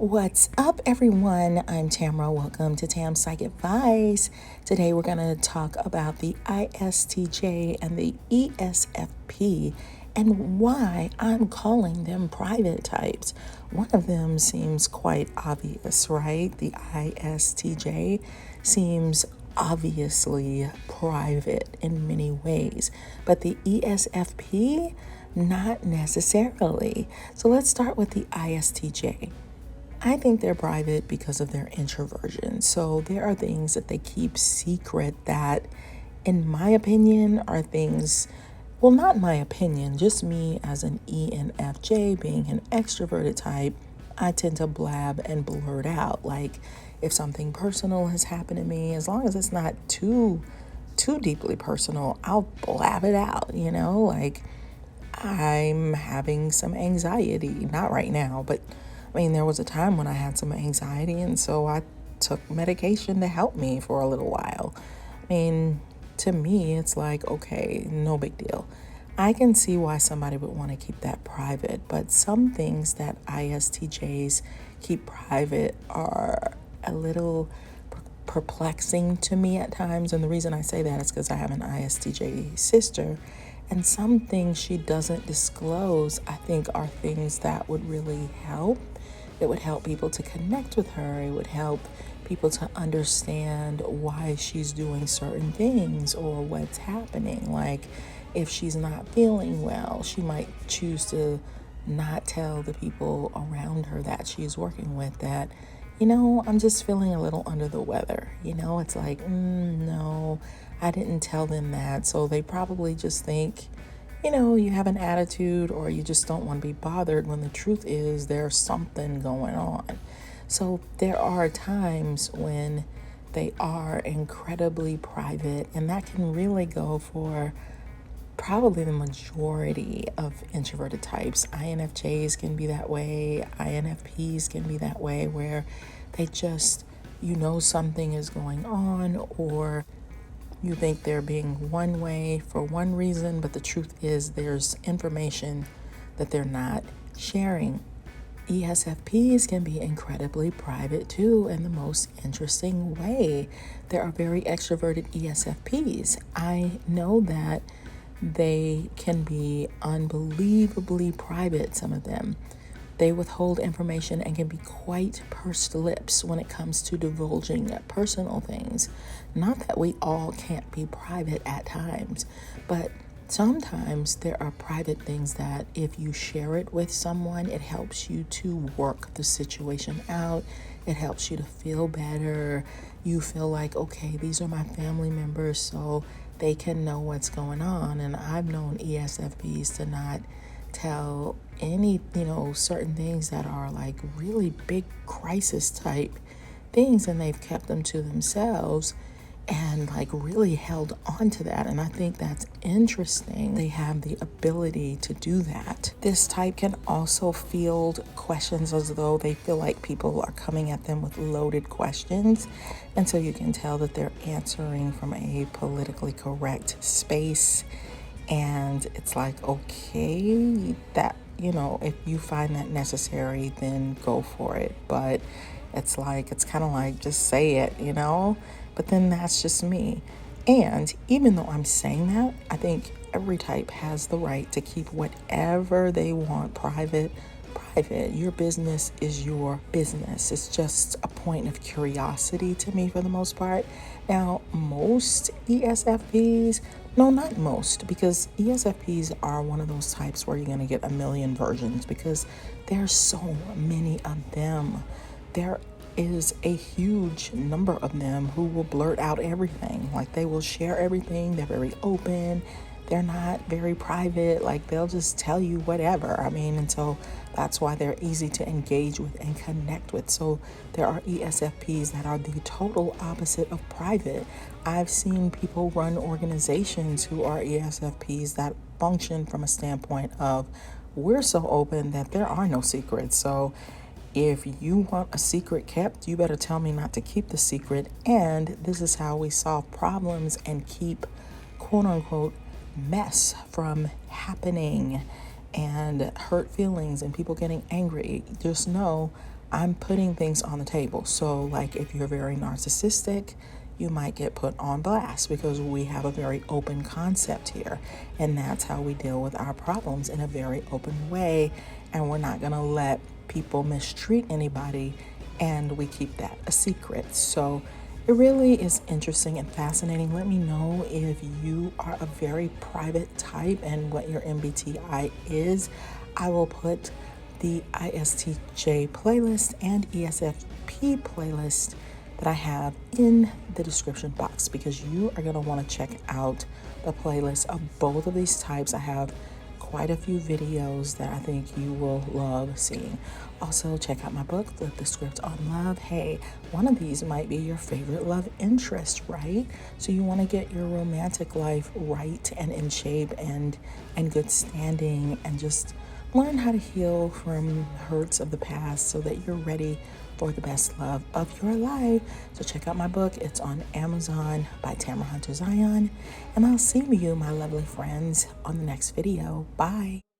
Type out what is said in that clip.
What's up, everyone? I'm Tamara. Welcome to Tam's Psych Advice. Today, we're going to talk about the ISTJ and the ESFP and why I'm calling them private types. One of them seems quite obvious, right? The ISTJ seems obviously private in many ways, but the ESFP, not necessarily. So let's start with the ISTJ. I think they're private because of their introversion. So there are things that they keep secret that, in my opinion, are things, well, not my opinion, just me as an ENFJ being an extroverted type, I tend to blab and blurt out. Like if something personal has happened to me, as long as it's not too deeply personal, I'll blab it out, like I'm having some anxiety, not right now, but there was a time when I had some anxiety, and so I took medication to help me for a little while. To me, it's like, okay, no big deal. I can see why somebody would want to keep that private, but some things that ISTJs keep private are a little perplexing to me at times. And the reason I say that is because I have an ISTJ sister, and some things she doesn't disclose, I think, are things that would really help. It would help people to connect with her. It would help people to understand why she's doing certain things or what's happening. Like if she's not feeling well, she might choose to not tell the people around her that she's working with that, I'm just feeling a little under the weather. It's like, no, I didn't tell them that. So they probably just think, you have an attitude or you just don't want to be bothered, when the truth is there's something going on. So there are times when they are incredibly private, and that can really go for probably the majority of introverted types. INFJs can be that way. INFPs can be that way, where they just, something is going on, or you think they're being one way for one reason, but the truth is there's information that they're not sharing. ESFPs can be incredibly private too, in the most interesting way. There are very extroverted ESFPs. I know that they can be unbelievably private, some of them. They withhold information and can be quite pursed lips when it comes to divulging personal things. Not that we all can't be private at times, but sometimes there are private things that if you share it with someone, it helps you to work the situation out. It helps you to feel better. You feel like, okay, these are my family members, so they can know what's going on. And I've known ESFPs to not tell any, certain things that are like really big crisis type things, and they've kept them to themselves and like really held on to that. And I think that's interesting. They have the ability to do that. This type can also field questions as though they feel like people are coming at them with loaded questions. And so you can tell that they're answering from a politically correct space. And it's like, okay, that, if you find that necessary, then go for it. But it's kind of like, just say it, But then that's just me. And even though I'm saying that, I think every type has the right to keep whatever they want private. Your business is your business. It's just a point of curiosity to me for the most part. Now, most ESFPs, no, not most, because ESFPs are one of those types where you're going to get a million versions because there's so many of them. There is a huge number of them who will blurt out everything. Like they will share everything. They're very open. They're not very private. Like they'll just tell you whatever. And so that's why they're easy to engage with and connect with. So there are ESFPs that are the total opposite of private. I've seen people run organizations who are ESFPs that function from a standpoint of, we're so open that there are no secrets. So if you want a secret kept, you better tell me not to keep the secret. And this is how we solve problems and keep, quote unquote, mess from happening and hurt feelings and people getting angry. Just know I'm putting things on the table. So like if you're very narcissistic, you might get put on blast because we have a very open concept here. And that's how we deal with our problems, in a very open way. And we're not going to let people mistreat anybody, and we keep that a secret. So it really is interesting and fascinating. Let me know if you are a very private type and what your MBTI is. I will put the ISTJ playlist and ESFP playlist that I have in the description box, because you are going to want to check out the playlist of both of these types. I have quite a few videos that I think you will love seeing. Also, check out my book, Flip the Script on Love. Hey, one of these might be your favorite love interest, right? So you want to get your romantic life right and in shape and good standing, and just learn how to heal from hurts of the past so that you're ready for the best love of your life. So check out my book. It's on Amazon by Tamara Zyon. And I'll see you, my lovely friends, on the next video. Bye.